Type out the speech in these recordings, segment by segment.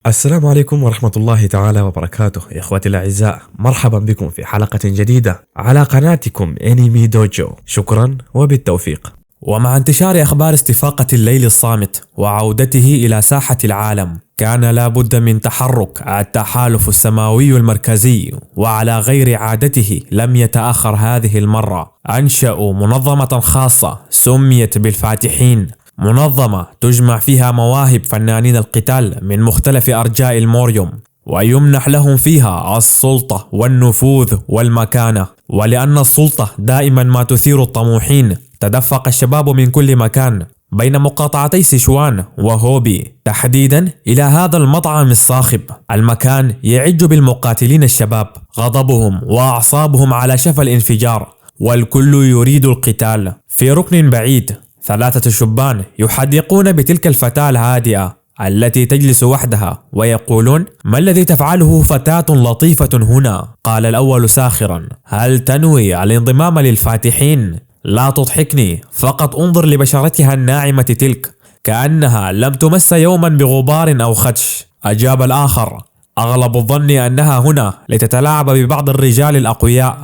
السلام عليكم ورحمة الله تعالى وبركاته يا إخوتي الأعزاء، مرحبا بكم في حلقة جديدة على قناتكم أنمي دوجو. شكرا وبالتوفيق. ومع انتشار أخبار استفاقة الليل الصامت وعودته إلى ساحة العالم، كان لابد من تحرك التحالف السماوي المركزي، وعلى غير عادته لم يتأخر هذه المرة. أنشأوا منظمة خاصة سميت بالفاتحين، منظمة تجمع فيها مواهب فنانين القتال من مختلف أرجاء الموريوم، ويمنح لهم فيها السلطة والنفوذ والمكانة. ولأن السلطة دائما ما تثير الطموحين، تدفق الشباب من كل مكان بين مقاطعتي سيشوان وهوبي تحديدا إلى هذا المطعم الصاخب. المكان يعج بالمقاتلين الشباب، غضبهم وأعصابهم على شفا الانفجار، والكل يريد القتال. في ركن بعيد 3 شبان يحدقون بتلك الفتاة الهادئة التي تجلس وحدها ويقولون: ما الذي تفعله فتاة لطيفة هنا؟ قال الأول ساخرا: هل تنوي الانضمام للفاتحين؟ لا تضحكني، فقط انظر لبشرتها الناعمة تلك، كأنها لم تمس يوما بغبار أو خدش. أجاب الآخر: أغلب الظن أنها هنا لتتلاعب ببعض الرجال الأقوياء.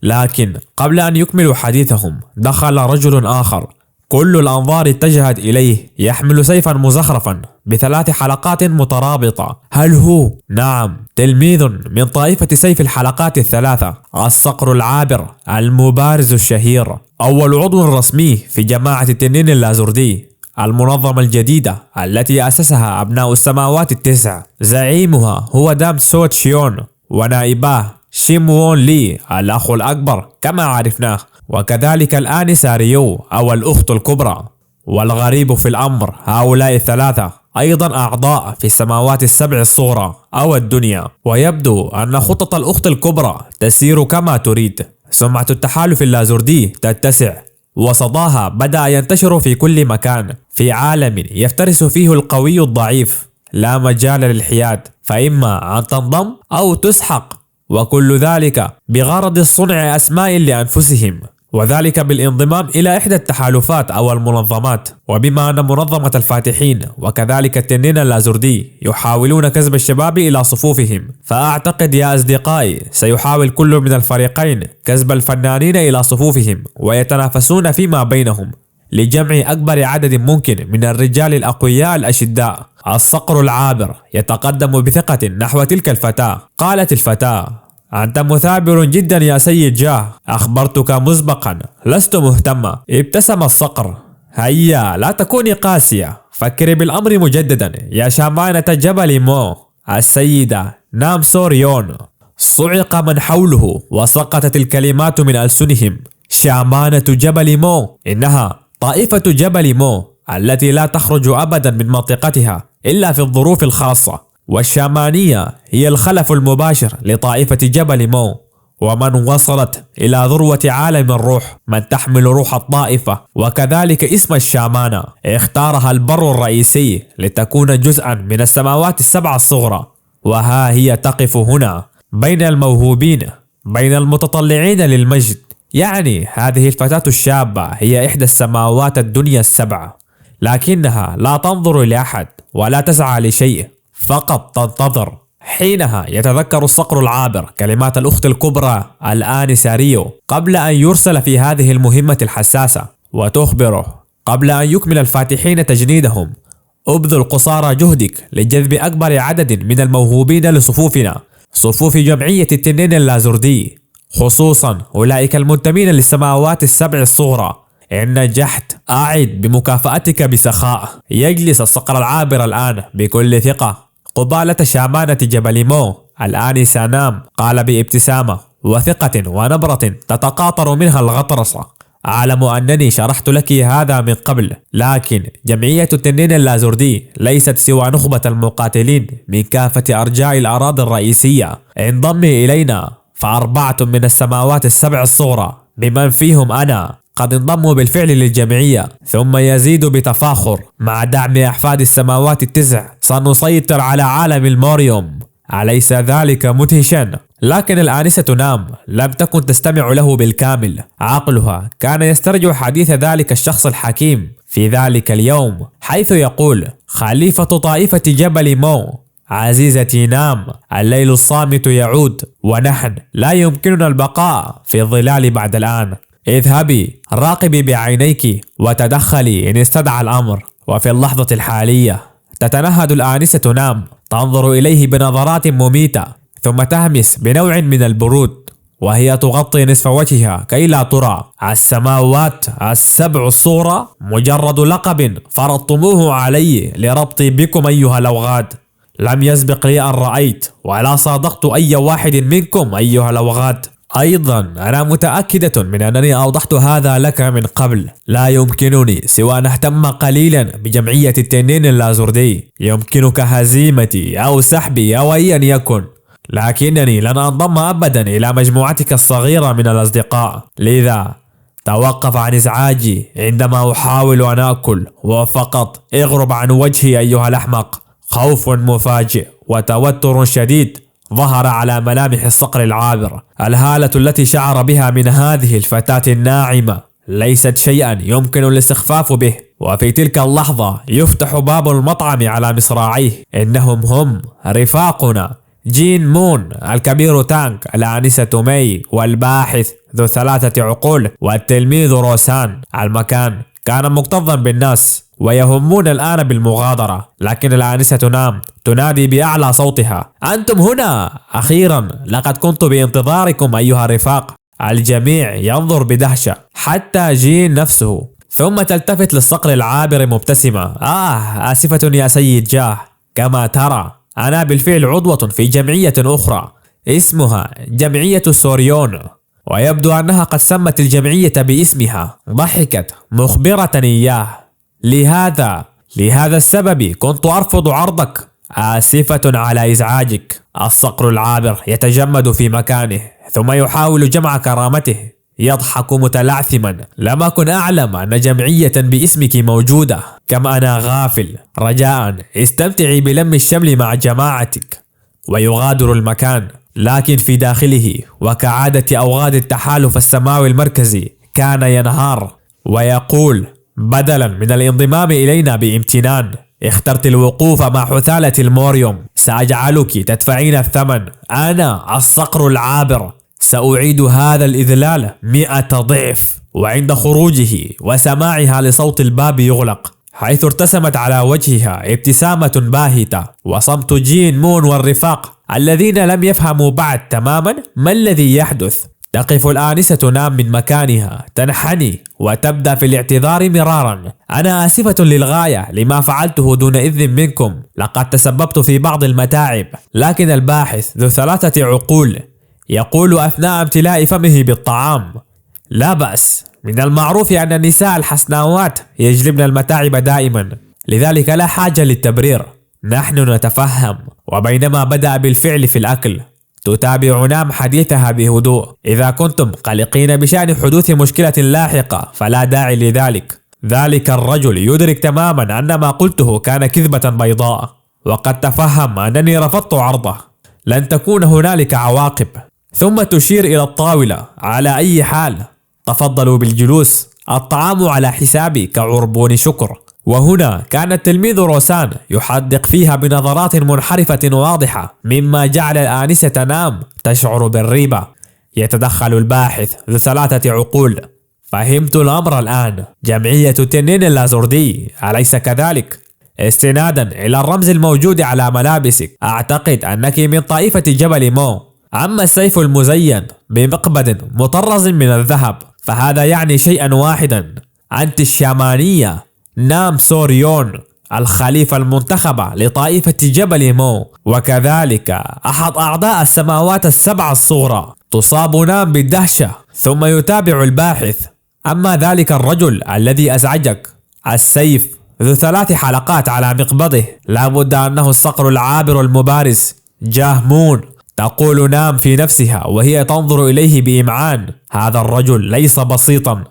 لكن قبل أن يكملوا حديثهم دخل رجل آخر، كل الأنظار اتجهت إليه، يحمل سيفا مزخرفا ب3 حلقات مترابطة. هل هو؟ نعم، تلميذ من طائفة سيف الحلقات ال3، الصقر العابر المبارز الشهير، أول عضو رسمي في جماعة التنين اللازوردي، المنظمة الجديدة التي أسسها أبناء السماوات ال9. زعيمها هو دام سو تشيون، ونائباه شيم وون لي الأخ الأكبر كما عرفناه، وكذلك الآنسة ريو أو الأخت الكبرى. والغريب في الأمر هؤلاء ال3 أيضا أعضاء في السماوات ال7 الصغرى أو الدنيا، ويبدو أن خطط الأخت الكبرى تسير كما تريد. سمعة التحالف اللازوردي تتسع، وصداها بدأ ينتشر في كل مكان، في عالم يفترس فيه القوي الضعيف، لا مجال للحياد، فإما أن تنضم أو تسحق، وكل ذلك بغرض صنع أسماء لأنفسهم، وذلك بالانضمام إلى إحدى التحالفات أو المنظمات. وبما أن منظمة الفاتحين وكذلك التنين اللازوردي يحاولون كسب الشباب إلى صفوفهم، فأعتقد يا أصدقائي سيحاول كل من الفريقين كسب الفنانين إلى صفوفهم، ويتنافسون فيما بينهم لجمع أكبر عدد ممكن من الرجال الأقوياء الأشداء. الصقر العابر يتقدم بثقة نحو تلك الفتاة. قالت الفتاة: أنت مثابر جدا يا سيد جاه، أخبرتك مسبقا، لست مهتمة. ابتسم الصقر: هيا لا تكوني قاسية، فكري بالأمر مجددا يا شامانة جبل مو. السيدة نام سوريون. صعق من حوله وسقطت الكلمات من ألسنهم. شامانة جبل مو، إنها طائفة جبل مو التي لا تخرج أبدا من منطقتها إلا في الظروف الخاصة، والشامانية هي الخلف المباشر لطائفة جبل مو، ومن وصلت إلى ذروة عالم الروح، من تحمل روح الطائفة وكذلك اسم الشامانة، اختارها البر الرئيسي لتكون جزءا من السماوات ال7 الصغرى. وها هي تقف هنا بين الموهوبين، بين المتطلعين للمجد. يعني هذه الفتاة الشابة هي إحدى السماوات الدنيا ال7، لكنها لا تنظر لأحد ولا تسعى لشيء، فقط تنتظر. حينها يتذكر الصقر العابر كلمات الأخت الكبرى الآنسة ريو قبل أن يرسل في هذه المهمة الحساسة، وتخبره قبل أن يكمل الفاتحين تجنيدهم: ابذل قصارى جهدك لجذب أكبر عدد من الموهوبين لصفوفنا، صفوف جمعية التنين اللازوردي، خصوصا أولئك المنتمين للسماوات ال7 الصغرى. إن نجحت أعد بمكافأتك بسخاء. يجلس الصقر العابر الآن بكل ثقة قبالة شامانة جبل مو الآنسة نام. قال بابتسامة وثقة ونبرة تتقاطر منها الغطرسة: أعلم أنني شرحت لك هذا من قبل، لكن جمعية التنين اللازوردي ليست سوى نخبة المقاتلين من كافة أرجاء الأراضي الرئيسية. انضمي إلينا، ف4 من السماوات ال7 الصغرى بمن فيهم أنا قد انضموا بالفعل للجمعية. ثم يزيد بتفاخر: مع دعم أحفاد السماوات ال9 سنسيطر على عالم الموريوم. أليس ذلك مدهشا؟ لكن الآنسة نام لم تكن تستمع له بالكامل. عقلها كان يسترجع حديث ذلك الشخص الحكيم في ذلك اليوم، حيث يقول: خليفة طائفة جبل مو عزيزتي نام، الليل الصامت يعود، ونحن لا يمكننا البقاء في الظلال بعد الآن. اذهبي راقبي بعينيك وتدخلي إن استدعى الأمر. وفي اللحظة الحالية تتنهد الآنسة نام، تنظر إليه بنظرات مميتة، ثم تهمس بنوع من البرود وهي تغطي نصف وجهها كي لا ترى. السماوات السبع الصغرى مجرد لقب فرضتموه علي لربطي بكم أيها الأوغاد. لم يسبق لي أن رأيت ولا صادقت أي واحد منكم أيها الأوغاد. أيضا أنا متأكدة من أنني أوضحت هذا لك من قبل. لا يمكنني سوى أن أهتم قليلا بجمعية التنين اللازوردي. يمكنك هزيمتي أو سحبي أو أيا يكن، لكنني لن أنضم أبدا إلى مجموعتك الصغيرة من الأصدقاء. لذا توقف عن إزعاجي عندما أحاول أن أكل، وفقط اغرب عن وجهي أيها الأحمق. خوف مفاجئ وتوتر شديد ظهر على ملامح الصقر العابر. الهالة التي شعر بها من هذه الفتاة الناعمة ليست شيئا يمكن الاستخفاف به. وفي تلك اللحظة يفتح باب المطعم على مصراعيه. إنهم هم رفاقنا جين مون، الكبير تانك، الآنسة مي، والباحث ذو 3 عقول، والتلميذ روسان. المكان كان مكتظا بالناس ويهمون الآن بالمغادرة، لكن الآنسة نام تنادي بأعلى صوتها: أنتم هنا أخيرا، لقد كنت بانتظاركم أيها الرفاق. الجميع ينظر بدهشة حتى جين نفسه، ثم تلتفت للصقر العابر مبتسمة. آسفة يا سيد جاه، كما ترى أنا بالفعل عضوة في جمعية أخرى اسمها جمعية سوريون، ويبدو أنها قد سمت الجمعية باسمها. ضحكت مخبرة إياه: لهذا السبب كنت أرفض عرضك. آسفة على إزعاجك. الصقر العابر يتجمد في مكانه ثم يحاول جمع كرامته، يضحك متلعثما. لم أكن أعلم أن جمعية باسمك موجودة، كم أنا غافل. رجاء استمتعي بلم الشمل مع جماعتك. ويغادر المكان، لكن في داخله وكعادة أوغاد التحالف السماوي المركزي كان ينهار ويقول: بدلا من الانضمام إلينا بامتنان، اخترت الوقوف مع حثالة الموريوم. سأجعلك تدفعين الثمن. أنا الصقر العابر سأعيد هذا الإذلال 100 ضعف. وعند خروجه وسماعها لصوت الباب يغلق، حيث ارتسمت على وجهها ابتسامة باهتة، وصمت جين مون والرفاق الذين لم يفهموا بعد تماما ما الذي يحدث. تقف الآنسة نام من مكانها، تنحني وتبدأ في الاعتذار مرارا: أنا آسفة للغاية لما فعلته دون إذن منكم، لقد تسببت في بعض المتاعب. لكن الباحث ذو 3 عقول يقول أثناء امتلاء فمه بالطعام: لا بأس، من المعروف أن النساء الحسناوات يجلبن المتاعب دائما، لذلك لا حاجة للتبرير، نحن نتفهم. وبينما بدأ بالفعل في الأكل، تتابع نام حديثها بهدوء: إذا كنتم قلقين بشأن حدوث مشكلة لاحقة فلا داعي لذلك. ذلك الرجل يدرك تماما أن ما قلته كان كذبة بيضاء، وقد تفهم أنني رفضت عرضه. لن تكون هنالك عواقب. ثم تشير إلى الطاولة: على أي حال تفضلوا بالجلوس، الطعام على حسابي كعربون شكر. وهنا كان التلميذ روسان يحدق فيها بنظرات منحرفة واضحة، مما جعل الآنسة نام تشعر بالريبة. يتدخل الباحث ذو 3 عقول: فهمت الأمر الآن، جمعية التنين اللازوردي، أليس كذلك؟ استنادا إلى الرمز الموجود على ملابسك، أعتقد أنك من طائفة جبل مو. أما السيف المزين بمقبض مطرز من الذهب فهذا يعني شيئا واحدا: أنت الشامانية نام سوريون، الخليفة المنتخبة لطائفة جبل مو، وكذلك أحد أعضاء السماوات ال7 الصغرى. تصاب نام بالدهشة، ثم يتابع الباحث: أما ذلك الرجل الذي أزعجك، السيف ذو 3 حلقات على مقبضه، لابد أنه الصقر العابر المبارز جاه مون. تقول نام في نفسها وهي تنظر إليه بإمعان: هذا الرجل ليس بسيطا،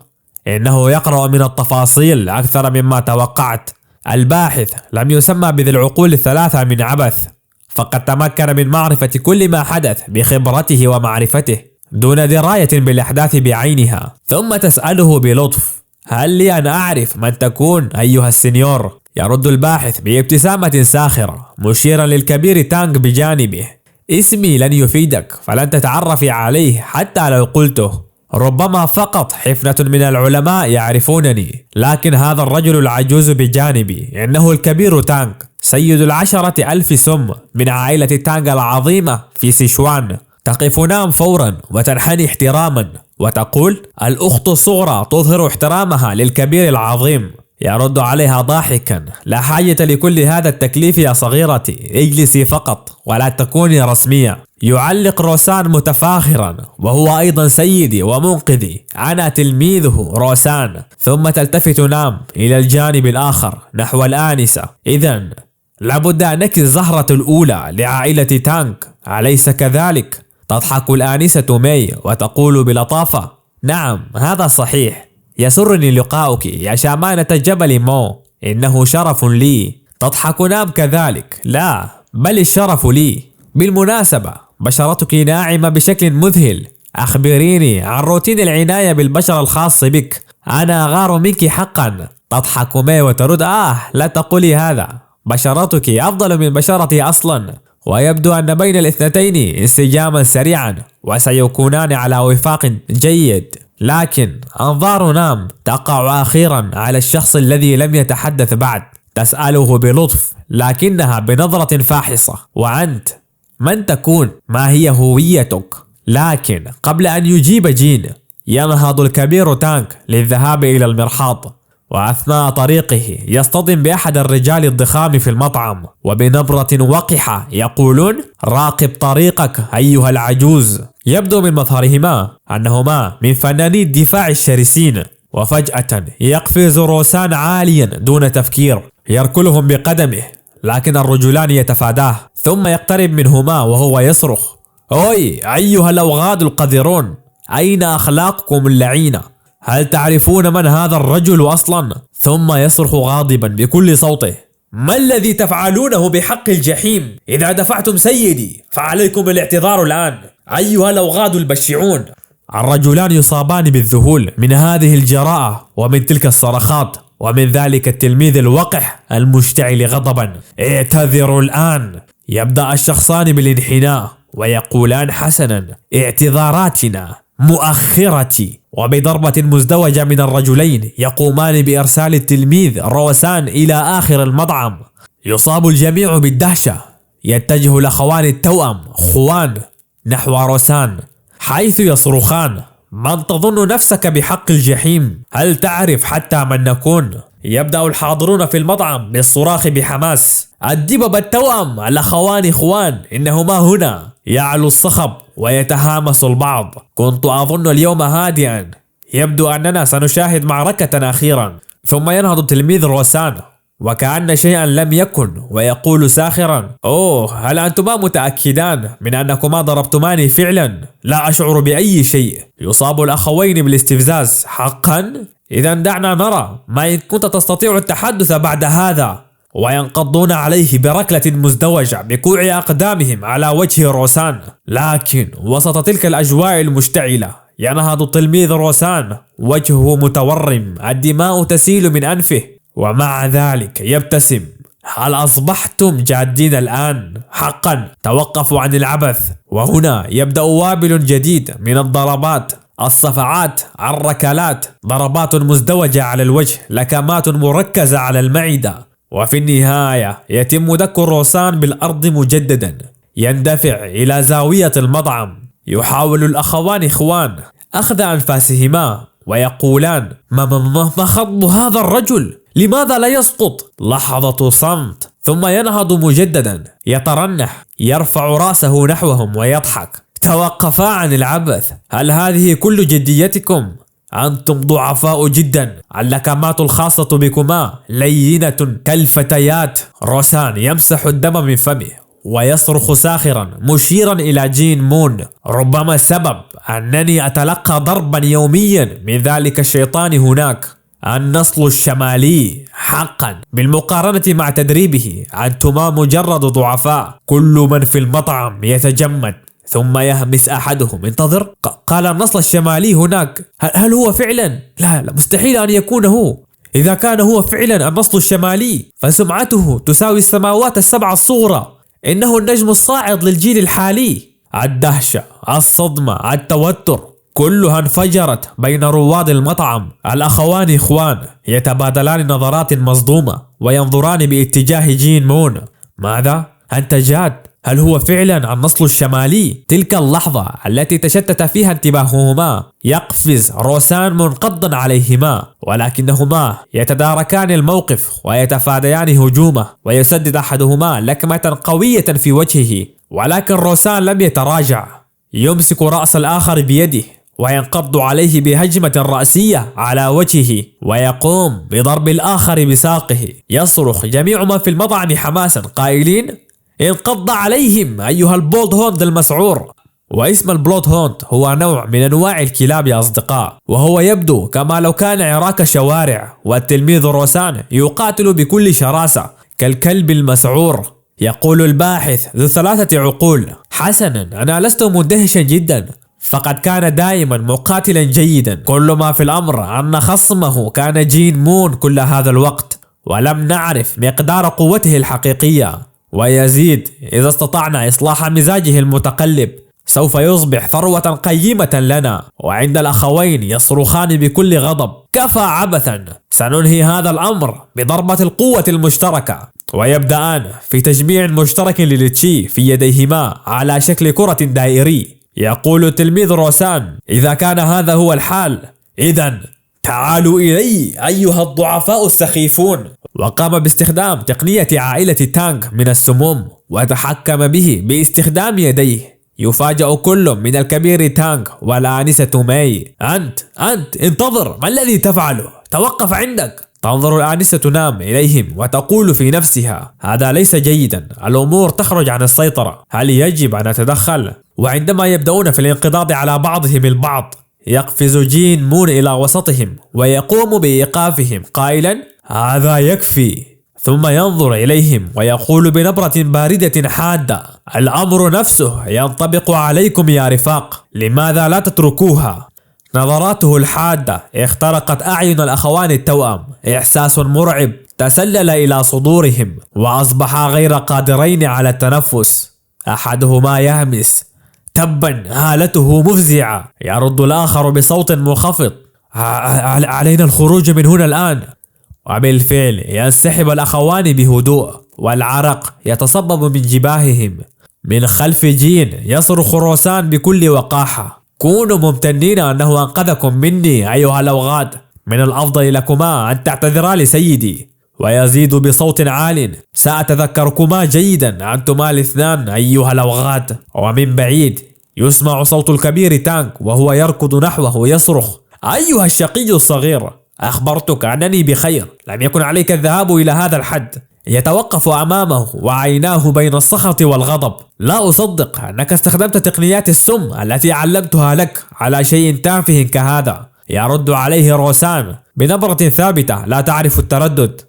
إنه يقرأ من التفاصيل أكثر مما توقعت. الباحث لم يسمى بذي العقول ال3 من عبث، فقد تمكن من معرفة كل ما حدث بخبرته ومعرفته دون دراية بالأحداث بعينها. ثم تسأله بلطف: هل لي أن أعرف من تكون أيها السنيور؟ يرد الباحث بابتسامة ساخرة مشيرا للكبير تانغ بجانبه: اسمي لن يفيدك، فلن تتعرفي عليه حتى لو قلته. ربما فقط حفنة من العلماء يعرفونني، لكن هذا الرجل العجوز بجانبي إنه الكبير تانغ، سيد 10,000 سم من عائلة تانغ العظيمة في سيشوان. تقف نام فورا وتنحني احتراما وتقول: الأخت الصغرى تظهر احترامها للكبير العظيم. يرد عليها ضاحكا: لا حاجة لكل هذا التكليف يا صغيرتي، اجلسي فقط ولا تكوني رسمية. يعلق روسان متفاخرا: وهو أيضا سيدي ومنقذي، أنا تلميذه روسان. ثم تلتفت نام إلى الجانب الآخر نحو الآنسة: إذن لابد أنك الزهرة الأولى لعائلة تانغ، أليس كذلك؟ تضحك الآنسة مي وتقول بلطافة: نعم هذا صحيح، يسرني لقاؤك يا شامانة جبل مو، إنه شرف لي. تضحك نام كذلك: لا بل الشرف لي. بالمناسبة بشرتك ناعمة بشكل مذهل، أخبريني عن روتين العناية بالبشرة الخاص بك، أنا أغار منك حقا. تضحك مي وترد: لا تقولي هذا، بشرتك أفضل من بشرتي أصلا، ويبدو أن بين الاثنتين انسجاما سريعا وسيكونان على وفاق جيد. لكن أنظار نام تقع أخيرا على الشخص الذي لم يتحدث بعد، تسأله بلطف لكنها بنظرة فاحصة: وأنت من تكون؟ ما هي هويتك؟ لكن قبل أن يجيب جين ينهض الكبير تانغ للذهاب إلى المرحاض، وأثناء طريقه يصطدم بأحد الرجال الضخام في المطعم، وبنبرة وقحة يقولون: راقب طريقك أيها العجوز. يبدو من مظهرهما أنهما من فناني الدفاع الشرسين. وفجأة يقفز روسان عاليا دون تفكير يركلهم بقدمه، لكن الرجلان يتفاداه، ثم يقترب منهما وهو يصرخ: أوي أيها الأوغاد القذرون، أين أخلاقكم اللعينة؟ هل تعرفون من هذا الرجل أصلا؟ ثم يصرخ غاضبا بكل صوته: ما الذي تفعلونه بحق الجحيم؟ إذا دفعتم سيدي فعليكم الاعتذار الآن أيها الأوغاد البشعون. الرجلان يصابان بالذهول من هذه الجراءة ومن تلك الصرخات ومن ذلك التلميذ الوقح المشتعل غضبا: اعتذروا الآن. يبدأ الشخصان بالانحناء ويقولان: حسنا، اعتذاراتنا مؤخرتي. وبضربة مزدوجة من الرجلين يقومان بإرسال التلميذ روسان إلى آخر المطعم. يصاب الجميع بالدهشة. يتجه الأخوان التوأم خوان نحو روسان حيث يصرخان: من تظن نفسك بحق الجحيم؟ هل تعرف حتى من نكون؟ يبدأ الحاضرون في المطعم بالصراخ بحماس: الدبب التوأم الأخوان خوان إنهما هنا. يعلو الصخب ويتهامس البعض: كنت أظن اليوم هادئا، يبدو أننا سنشاهد معركة أخيرا. ثم ينهض تلميذ روسان وكأن شيئا لم يكن ويقول ساخرا: أوه، هل أنتما متأكدان من أنكما ضربتماني فعلا؟ لا أشعر بأي شيء. يصاب الأخوين بالاستفزاز: حقا؟ إذا دعنا نرى ما إن كنت تستطيع التحدث بعد هذا. وينقضون عليه بركلة مزدوجة بكوع أقدامهم على وجه روسان. لكن وسط تلك الأجواء المشتعلة ينهض التلميذ روسان وجهه متورم، الدماء تسيل من أنفه، ومع ذلك يبتسم: هل أصبحتم جادين الآن؟ حقا توقفوا عن العبث. وهنا يبدأ وابل جديد من الضربات، الصفعات، الركلات، ضربات مزدوجة على الوجه، لكمات مركزة على المعدة. وفي النهاية يتم دك روسان بالأرض مجددا. يندفع إلى زاوية المطعم. يحاول الأخوان خوان أخذ أنفاسهما ويقولان: ما خطب هذا الرجل؟ لماذا لا يسقط؟ لحظة صمت، ثم ينهض مجددا يترنح، يرفع رأسه نحوهم ويضحك: توقفا عن العبث، هل هذه كل جديتكم؟ أنتم ضعفاء جدا، اللكمات الخاصة بكما لينة كالفتيات. روسان يمسح الدم من فمه ويصرخ ساخرا مشيرا إلى جين مون: ربما السبب أنني أتلقى ضربا يوميا من ذلك الشيطان هناك، النصل الشمالي. حقا بالمقارنة مع تدريبه أنتما مجرد ضعفاء. كل من في المطعم يتجمد، ثم يهمس أحدهم: انتظر، قال النصل الشمالي هناك، هل هو فعلا؟ لا مستحيل أن يكون هو. إذا كان هو فعلا النسل الشمالي فسمعته تساوي السماوات السبع الصغرى. إنه النجم الصاعد للجيل الحالي. الدهشة، الصدمة، التوتر كلها انفجرت بين رواد المطعم. الأخوان إخوان يتبادلان نظرات مصدومة وينظران باتجاه جين مون. ماذا؟ أنت جاد؟ هل هو فعلا النسل الشمالي؟ تلك اللحظة التي تشتت فيها انتباههما يقفز روسان منقضا عليهما، ولكنهما يتداركان الموقف ويتفاديان هجومه، ويسدد أحدهما لكمة قوية في وجهه، ولكن روسان لم يتراجع. يمسك رأس الآخر بيده وينقض عليه بهجمة رأسية على وجهه، ويقوم بضرب الآخر بساقه. يصرخ جميع من في المطعم حماسا قائلين: انقض عليهم أيها البولد هوند المسعور. واسم البلود هوند هو نوع من أنواع الكلاب يا أصدقاء، وهو يبدو كما لو كان عراك شوارع. والتلميذ روسان يقاتل بكل شراسة كالكلب المسعور. يقول الباحث ذو 3 عقول: حسنا، أنا لست مندهشا جدا، فقد كان دائما مقاتلا جيدا. كل ما في الأمر أن خصمه كان جين مون كل هذا الوقت، ولم نعرف مقدار قوته الحقيقية. ويزيد إذا استطعنا إصلاح مزاجه المتقلب سوف يصبح ثروة قيمة لنا. وعند الأخوين يصرخان بكل غضب: كفى عبثا، سننهي هذا الأمر بضربة القوة المشتركة. ويبدأان في تجميع مشترك للتشي في يديهما على شكل كرة دائري. يقول تلميذ روسان: إذا كان هذا هو الحال، إذن تعالوا إلي أيها الضعفاء السخيفون. وقام باستخدام تقنية عائلة تانغ من السموم، وتحكم به باستخدام يديه. يفاجأ كل من الكبير تانغ والآنسة ماي: أنت انتظر، ما الذي تفعله؟ توقف عندك. تنظر الآنسة نام إليهم وتقول في نفسها: هذا ليس جيدا، الأمور تخرج عن السيطرة، هل يجب أن أتدخل؟ وعندما يبدأون في الانقضاض على بعضهم البعض يقفز جين مون إلى وسطهم ويقوم بإيقافهم قائلا: هذا يكفي. ثم ينظر إليهم ويقول بنبرة باردة حادة: الأمر نفسه ينطبق عليكم يا رفاق، لماذا لا تتركوها؟ نظراته الحادة اخترقت أعين الأخوان التوأم. إحساس مرعب تسلل إلى صدورهم وأصبحا غير قادرين على التنفس. أحدهما يهمس: تبا، هالته مفزعة. يرد الآخر بصوت منخفض: علينا الخروج من هنا الآن. وبالفعل ينسحب الأخوان بهدوء، والعرق يتصبب من جباههم. من خلف جين يصرخ روسان بكل وقاحة: كونوا ممتنين أنه أنقذكم مني أيها الأوغاد، من الأفضل لكما أن تعتذرا لسيدي. ويزيد بصوت عال: سأتذكركما جيدا أنتما الاثنان أيها الأوغاد. ومن بعيد يسمع صوت الكبير تانغ وهو يركض نحوه يصرخ: أيها الشقي الصغير، أخبرتك أنني بخير، لم يكن عليك الذهاب إلى هذا الحد. يتوقف أمامه وعيناه بين السخط والغضب: لا أصدق أنك استخدمت تقنيات السم التي علمتها لك على شيء تافه كهذا. يرد عليه روسان بنبرة ثابتة لا تعرف التردد: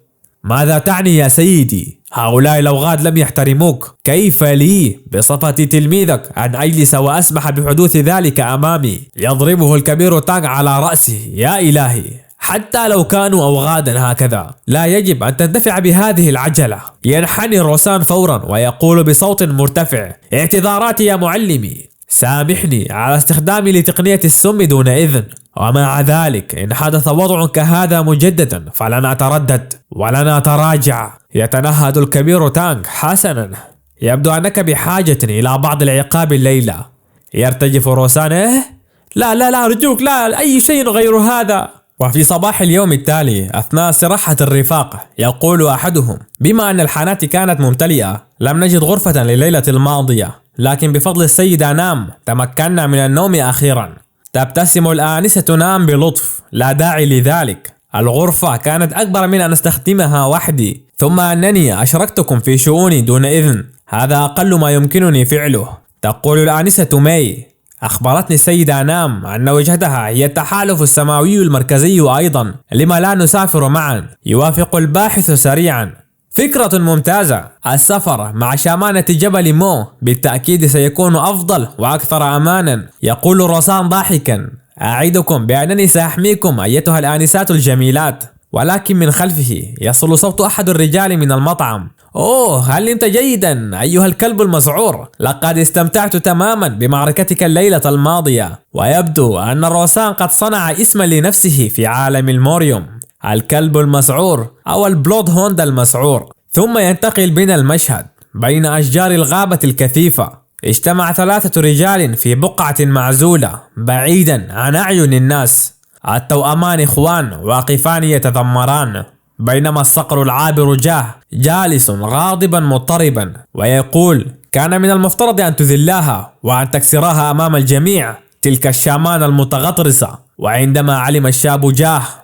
ماذا تعني يا سيدي؟ هؤلاء الأوغاد لم يحترموك، كيف لي بصفتي تلميذك أن أجلس وأسمح بحدوث ذلك أمامي؟ يضربه الكبير تانغ على رأسه: يا إلهي، حتى لو كانوا أوغادا هكذا لا يجب أن تندفع بهذه العجلة. ينحني روسان فورا ويقول بصوت مرتفع: اعتذاراتي يا معلمي، سامحني على استخدامي لتقنية السم دون إذن، ومع ذلك إن حدث وضع كهذا مجددا فلن أتردد ولن أتراجع. يتنهد الكبير تانغ: حسنا، يبدو أنك بحاجة إلى بعض العقاب الليلة. يرتجف روسان: لا أرجوك، لا، أي شيء غير هذا. وفي صباح اليوم التالي أثناء استراحة الرفاق يقول أحدهم: بما أن الحانات كانت ممتلئة لم نجد غرفة لليلة الماضية، لكن بفضل السيدة نام تمكنا من النوم أخيرا. تبتسم الآنسة نام بلطف: لا داعي لذلك، الغرفة كانت أكبر من أن أستخدمها وحدي، ثم أنني أشركتكم في شؤوني دون إذن، هذا أقل ما يمكنني فعله. تقول الآنسة ماي: أخبرتني السيدة نام أن وجهتها هي التحالف السماوي المركزي أيضا، لما لا نسافر معا؟ يوافق الباحث سريعا: فكرة ممتازة، السفر مع شامانة جبل مو بالتأكيد سيكون أفضل وأكثر أمانا. يقول روسان ضاحكا: أعدكم بأنني سأحميكم أيتها الآنسات الجميلات. ولكن من خلفه يصل صوت أحد الرجال من المطعم: أوه، هل نمت جيدا أيها الكلب المسعور؟ لقد استمتعت تماما بمعركتك الليلة الماضية، ويبدو أن روسان قد صنع اسما لنفسه في عالم الموريوم، الكلب المسعور أو البلود هوند المسعور. ثم ينتقل بنا المشهد بين أشجار الغابة الكثيفة. اجتمع 3 رجال في بقعة معزولة بعيدا عن أعين الناس. التوأمان إخوان واقفان يتذمران، بينما الصقر العابر جالس غاضبا مضطربا ويقول: كان من المفترض أن تذلاها وأن تكسراها أمام الجميع، تلك الشامان المتغطرسة. وعندما علم الشاب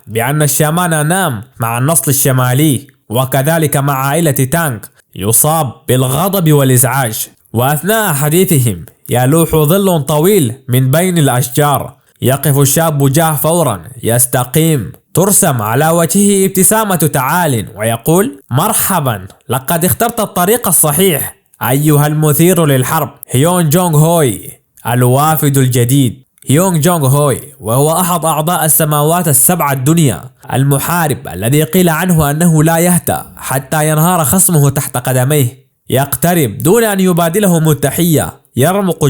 بأن الشامان نام مع النصل الشمالي وكذلك مع عائلة تانك، يصاب بالغضب والإزعاج. وأثناء حديثهم يلوح ظل طويل من بين الأشجار. يقف الشاب فورا يستقيم، ترسم على وجهه ابتسامة تعال ويقول: مرحبا، لقد اخترت الطريق الصحيح أيها المثير للحرب هيون جونغ هوي الوافد الجديد. هيون جونغ هوي وهو أحد أعضاء السماوات السبع الدنيا، المحارب الذي قيل عنه أنه لا يهدأ حتى ينهار خصمه تحت قدميه. يقترب دون أن يبادلهم التحية، يرمق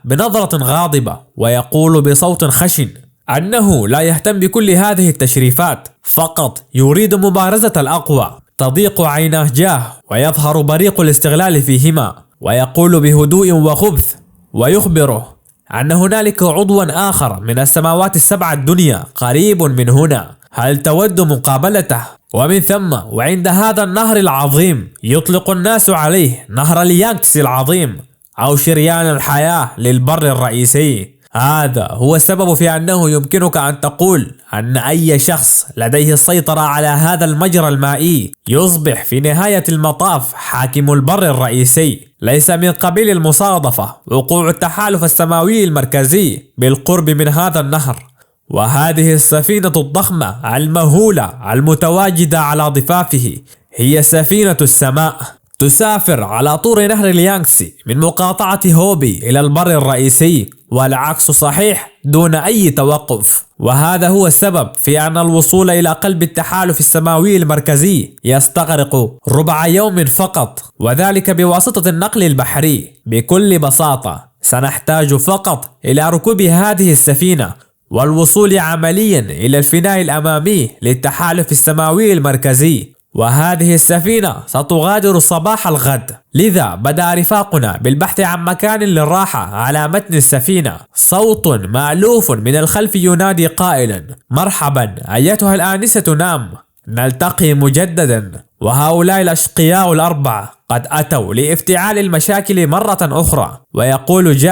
بنظرة غاضبة ويقول بصوت خشن أنه لا يهتم بكل هذه التشريفات، فقط يريد مبارزة الأقوى. تضيق عيناه ويظهر بريق الاستغلال فيهما، ويقول بهدوء وخبث ويخبره أن هنالك عضوا آخر من السماوات السبع الدنيا قريب من هنا، هل تود مقابلته؟ ومن ثم وعند هذا النهر العظيم يطلق الناس عليه نهر اليانغتسي العظيم أو شريان الحياة للبر الرئيسي. هذا هو السبب في أنه يمكنك أن تقول أن أي شخص لديه السيطرة على هذا المجرى المائي يصبح في نهاية المطاف حاكم البر الرئيسي. ليس من قبيل المصادفة وقوع التحالف السماوي المركزي بالقرب من هذا النهر، وهذه السفينة الضخمة المهولة المتواجدة على ضفافه هي سفينة السماء، تسافر على طور نهر اليانغتسي من مقاطعة هوبي إلى البر الرئيسي، والعكس صحيح دون أي توقف. وهذا هو السبب في أن الوصول إلى قلب التحالف السماوي المركزي يستغرق ربع يوم فقط، وذلك بواسطة النقل البحري. بكل بساطة سنحتاج فقط إلى ركوب هذه السفينة والوصول عمليا إلى الفناء الأمامي للتحالف السماوي المركزي، وهذه السفينة ستغادر صباح الغد. لذا بدأ رفاقنا بالبحث عن مكان للراحة على متن السفينة. صوت مألوف من الخلف ينادي قائلا: مرحبا أيتها الآنسة نام، نلتقي مجددا. وهؤلاء الأشقياء الأربعة قد أتوا لافتعال المشاكل مرة أخرى. ويقول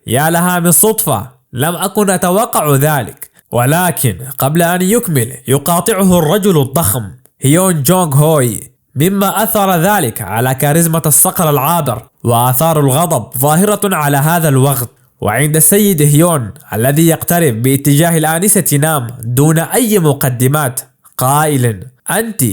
يا لها من صدفة، لم أكن أتوقع ذلك. ولكن قبل أن يكمل يقاطعه الرجل الضخم هيون جونغ هوي، مما أثر ذلك على كاريزما الصقر العابر، وآثار الغضب ظاهرة على هذا الوقت. وعند السيد هيون الذي يقترب باتجاه الآنسة نام دون أي مقدمات قائلا: أنت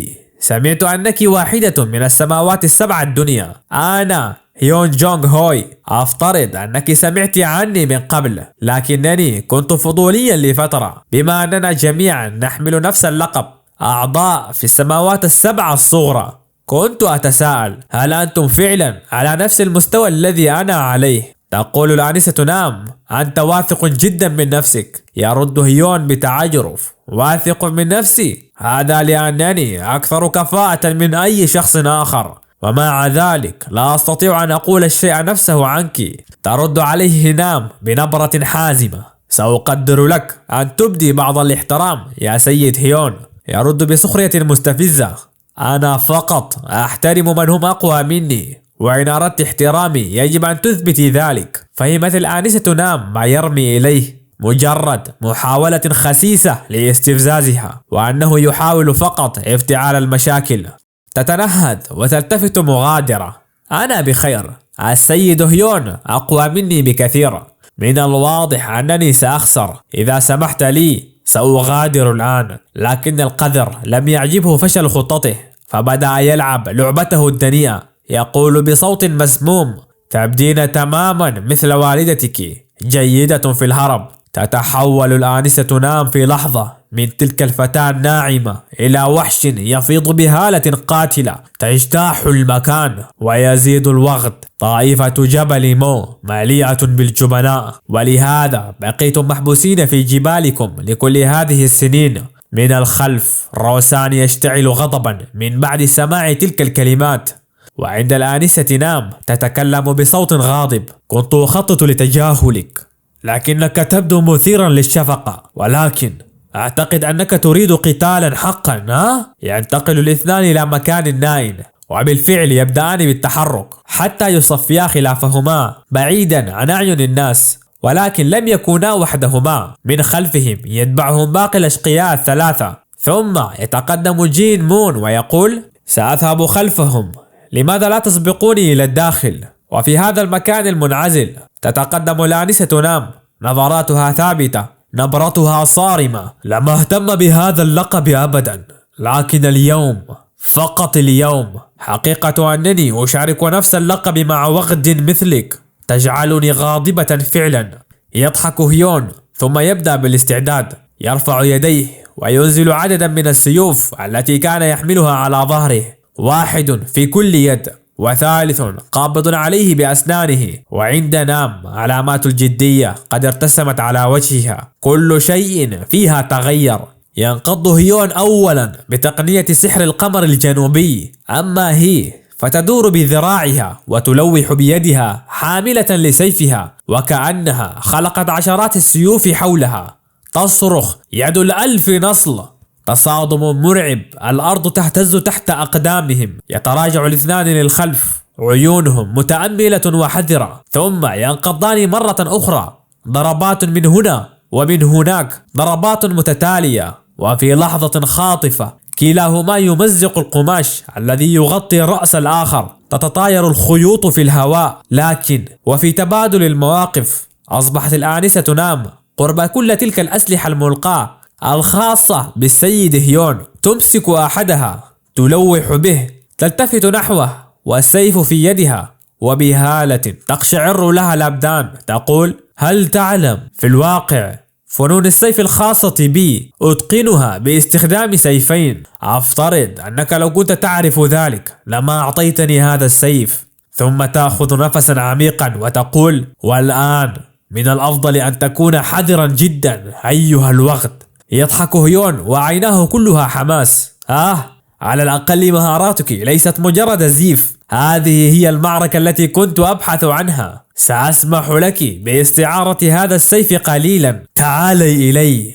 سمعت أنك واحدة من السماوات السبع الدنيا. أنا هيون جونغ هوي أفترض أنك سمعت عني من قبل، لكنني كنت فضوليا لفترة. بما أننا جميعا نحمل نفس اللقب، أعضاء في السماوات السبع الصغرى، كنت أتساءل هل أنتم فعلا على نفس المستوى الذي أنا عليه؟ تقول الآنسة نعم، أنت واثق جدا من نفسك. يرد هيون بتعجرف: واثق من نفسي؟ هذا لأنني أكثر كفاءة من أي شخص آخر، ومع ذلك لا أستطيع أن أقول الشيء نفسه عنك. ترد عليه نام بنبرة حازمة: سأقدر لك أن تبدي بعض الاحترام يا سيد هيون. يرد بسخرية مستفزة: أنا فقط أحترم من هم أقوى مني، وإن أردت احترامي يجب أن تثبتي ذلك. فهمت الآنسة نام ما يرمي إليه مجرد محاولة خسيسة لاستفزازها، وأنه يحاول فقط افتعال المشاكل. تتنهد وتلتفت مغادرة: أنا بخير، السيد هيون أقوى مني بكثير، من الواضح أنني سأخسر. إذا سمحت لي سأغادر الآن. لكن القذر لم يعجبه فشل خطته، فبدأ يلعب لعبته الدنيئة. يقول بصوت مسموم: تبدين تماما مثل والدتك، جيدة في الهرب، تتحول الآنسة نام في لحظة من تلك الفتاة الناعمة إلى وحش يفيض بهالة قاتلة تجتاح المكان. ويزيد الوقت، طائفة جبل مو مليئة بالجبناء، ولهذا بقيتم محبوسين في جبالكم لكل هذه السنين. من الخلف روسان يشتعل غضبا من بعد سماع تلك الكلمات، وعند الآنسة نام تتكلم بصوت غاضب: كنت أخطط لتجاهلك، لكنك تبدو مثيرا للشفقة، ولكن أعتقد أنك تريد قتالا حقا. ينتقل الاثنان إلى مكان نائم، وبالفعل يبدأان بالتحرك حتى يصفيا خلافهما بعيدا عن أعين الناس. ولكن لم يكونا وحدهما، من خلفهم يتبعهم باقي الأشقياء الثلاثة. ثم يتقدم جين مون ويقول: سأذهب خلفهم، لماذا لا تسبقوني إلى الداخل؟ وفي هذا المكان المنعزل تتقدم الآنسة نام، نظراتها ثابتة، نبرتها صارمة. لم أهتم بهذا اللقب أبدا، لكن اليوم، فقط اليوم، حقيقة أنني أشارك نفس اللقب مع وغد مثلك تجعلني غاضبة فعلا. يضحك هيون ثم يبدأ بالاستعداد، يرفع يديه وينزل عددا من السيوف التي كان يحملها على ظهره، واحد في كل يد، وثالث قابض عليه بأسنانه. وعند نام علامات الجدية قد ارتسمت على وجهها، كل شيء فيها تغير. ينقض هيون أولا بتقنية سحر القمر الجنوبي، أما هي فتدور بذراعها وتلوح بيدها حاملة لسيفها، وكأنها خلقت عشرات السيوف حولها. تصرخ يد الألف نصل، تصادم مرعب، الأرض تهتز تحت أقدامهم. يتراجع الاثنان للخلف، عيونهم متأملة وحذرة، ثم ينقضان مرة أخرى، ضربات من هنا ومن هناك، ضربات متتالية. وفي لحظة خاطفة كلاهما يمزق القماش الذي يغطي رأس الآخر، تتطاير الخيوط في الهواء. لكن وفي تبادل المواقف أصبحت الآنسة نام قرب كل تلك الأسلحة الملقاة الخاصة بالسيد هيون. تمسك أحدها، تلوح به، تلتفت نحوه والسيف في يدها، وبهالة تقشعر لها الأبدان تقول: هل تعلم في الواقع فنون السيف الخاصة بي أتقنها باستخدام سيفين؟ أفترض أنك لو كنت تعرف ذلك لما أعطيتني هذا السيف. ثم تأخذ نفسا عميقا وتقول: والآن من الأفضل أن تكون حذرا جدا أيها الوقت. يضحك هيون وعيناه كلها حماس. على الأقل مهاراتك ليست مجرد زيف، هذه هي المعركة التي كنت أبحث عنها. سأسمح لك باستعارة هذا السيف قليلا، تعالي إلي.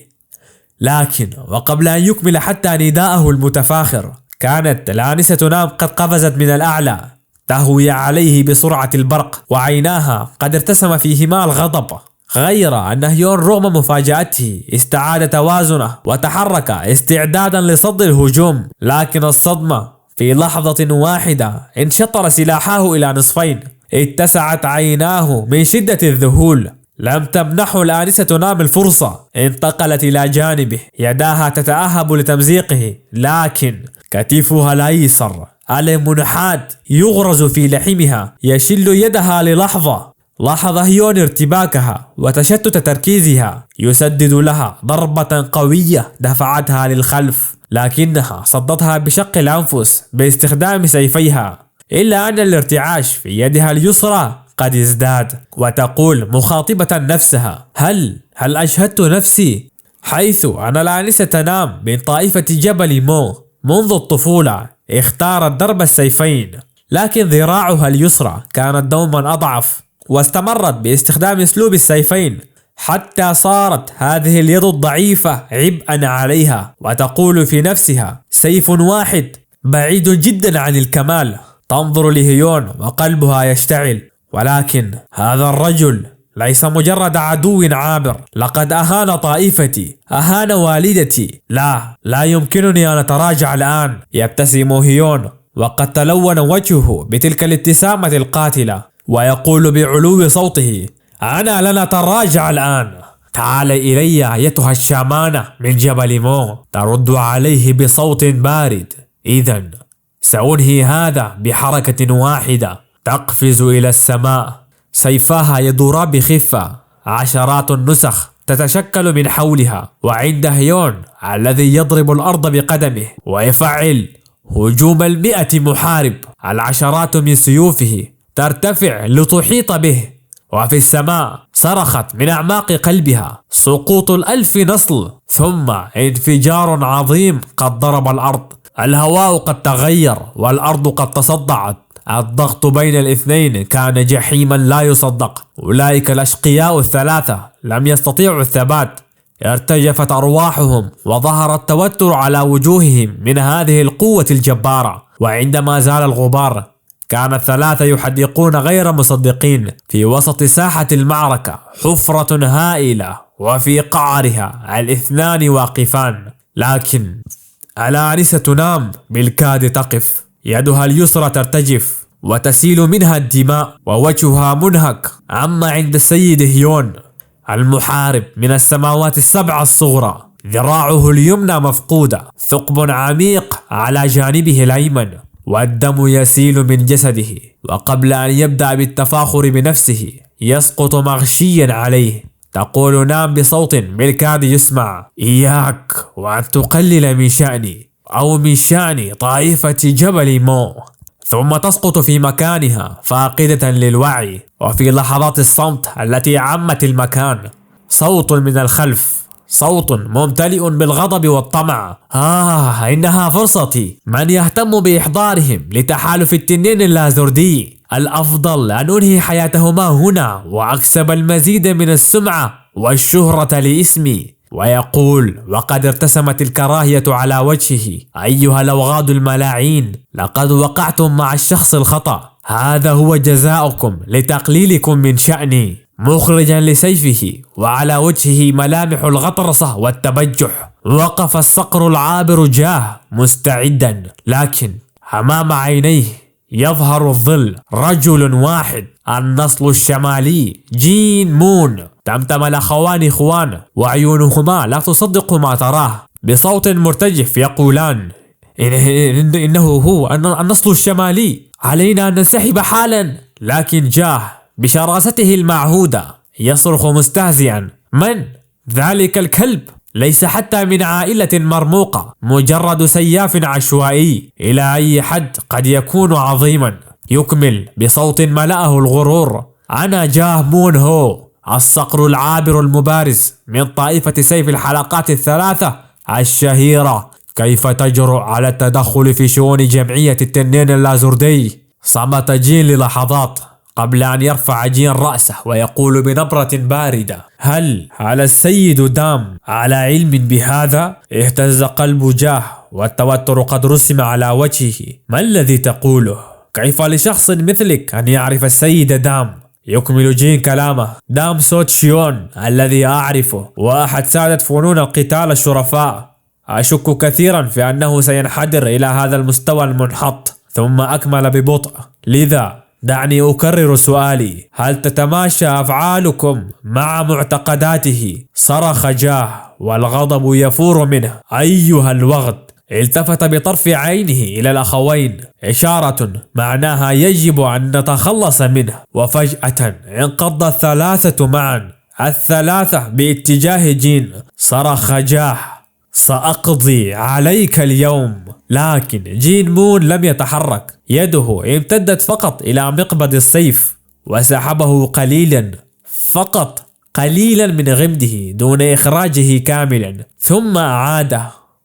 لكن وقبل أن يكمل حتى نداءه المتفاخر، كانت الآنسة نام قد قفزت من الأعلى، تهوي عليه بسرعة البرق، وعيناها قد ارتسم فيهما الغضب. غير أن هيون رغم مفاجأته استعاد توازنه وتحرك استعدادا لصد الهجوم، لكن الصدمة في لحظة واحدة انشطر سلاحه إلى نصفين. اتسعت عيناه من شدة الذهول، لم تمنحه الآنسة نام الفرصة، انتقلت إلى جانبه، يداها تتأهب لتمزيقه، لكن كتفها الأيسر المنحات يغرز في لحمها، يشل يدها للحظة. لاحظ هيون ارتباكها وتشتت تركيزها، يسدد لها ضربة قوية دفعتها للخلف، لكنها صدتها بشق الأنفس باستخدام سيفيها. إلا أن الارتعاش في يدها اليسرى قد ازداد، وتقول مخاطبة نفسها: هل أجهدت نفسي؟ حيث أن الآنسة نام من طائفة جبل مو منذ الطفولة اختارت ضرب السيفين، لكن ذراعها اليسرى كانت دوما أضعف، واستمرت باستخدام اسلوب السيفين حتى صارت هذه اليد الضعيفة عبئا عليها، وتقول في نفسها: سيف واحد بعيد جدا عن الكمال. تنظر لهيون وقلبها يشتعل، ولكن هذا الرجل ليس مجرد عدو عابر، لقد أهان طائفتي، أهان والدتي. لا يمكنني أن أتراجع الآن. يبتسم هيون وقد تلون وجهه بتلك الابتسامة القاتلة، ويقول بعلو صوته: أنا لن أتراجع الآن. تعال إلي أيتها الشامانة من جبل مو. ترد عليه بصوت بارد: إذن سأنهي هذا بحركة واحدة. تقفز إلى السماء، سيفاها يدورا بخفة، عشرات النسخ تتشكل من حولها، وعند هيون الذي يضرب الأرض بقدمه ويفعل هجوم 100 محارب، العشرات من سيوفه ترتفع لتحيط به. وفي السماء صرخت من أعماق قلبها سقوط 1000 نسل، ثم انفجار عظيم قد ضرب الأرض. الهواء قد تغير والأرض قد تصدعت. الضغط بين الاثنين كان جحيما لا يصدق. أولئك الأشقياء الثلاثة لم يستطيعوا الثبات، ارتجفت أرواحهم وظهر التوتر على وجوههم من هذه القوة الجبارة. وعندما زال الغبار كان الثلاثة يحدقون غير مصدقين في وسط ساحة المعركة، حفرة هائلة وفي قعرها الاثنان واقفان. لكن الآنسة تنام بالكاد تقف، يدها اليسرى ترتجف وتسيل منها الدماء ووجهها منهك. أما عند السيد هيون المحارب من السماوات السبع الصغرى، ذراعه اليمنى مفقودة، ثقب عميق على جانبه الأيمن، والدم يسيل من جسده. وقبل أن يبدأ بالتفاخر بنفسه يسقط مغشيا عليه. تقول نام بصوت بالكاد يسمع: إياك وأن تقلل من شأني أو من شأن طائفة جبل مو. ثم تسقط في مكانها فاقدة للوعي. وفي لحظات الصمت التي عمت المكان صوت من الخلف، صوت ممتلئ بالغضب والطمع: إنها فرصتي. من يهتم بإحضارهم لتحالف التنين اللازردي؟ الأفضل أن أنهي حياتهما هنا وأكسب المزيد من السمعة والشهرة لاسمي. ويقول وقد ارتسمت الكراهية على وجهه: أيها الأوغاد الملاعين، لقد وقعتم مع الشخص الخطأ. هذا هو جزاؤكم لتقليلكم من شأني. مخرجا لسيفه وعلى وجهه ملامح الغطرسة والتبجح، وقف الصقر العابر جاه مستعدا، لكن أمام عينيه يظهر الظل رجل واحد، النسل الشمالي جين مون. تمتم الأخوان إخوان وعيونهما لا تصدق ما تراه. بصوت مرتجف يقولان: إنه هو النسل الشمالي، علينا أن ننسحب حالا. لكن جاه بشراسته المعهودة يصرخ مستهزئا: من ذلك الكلب؟ ليس حتى من عائلة مرموقة، مجرد سياف عشوائي إلى أي حد قد يكون عظيما. يكمل بصوت ملأه الغرور: أنا جاه مون هو، الصقر العابر المبارز من طائفة سيف الحلقات الثلاثة الشهيرة. كيف تجرؤ على التدخل في شؤون جمعية التنين اللازردي؟ صمت جين للحظات قبل أن يرفع جين رأسه ويقول بنبرة باردة: هل على السيد دام على علم بهذا؟ اهتز قلب جاه والتوتر قد رسم على وجهه. ما الذي تقوله؟ كيف لشخص مثلك أن يعرف السيد دام؟ يكمل جين كلامه: دام سوت شيون الذي أعرفه، وأحد سادة فنون القتال الشرفاء. أشك كثيرا في أنه سينحدر إلى هذا المستوى المنحط. ثم أكمل ببطء: لذا دعني أكرر سؤالي، هل تتماشى أفعالكم مع معتقداته؟ صرخ جاه والغضب يفور منه. أيها الوغد! التفت بطرف عينه إلى الأخوين، إشارة معناها يجب أن نتخلص منه. وفجأة انقض الثلاثة معا، الثلاثة باتجاه جين. صرخ جاه: سأقضي عليك اليوم. لكن جين مون لم يتحرك. يده امتدت فقط إلى مقبض السيف وسحبه قليلا، فقط قليلا من غمده دون إخراجه كاملا، ثم أعاده.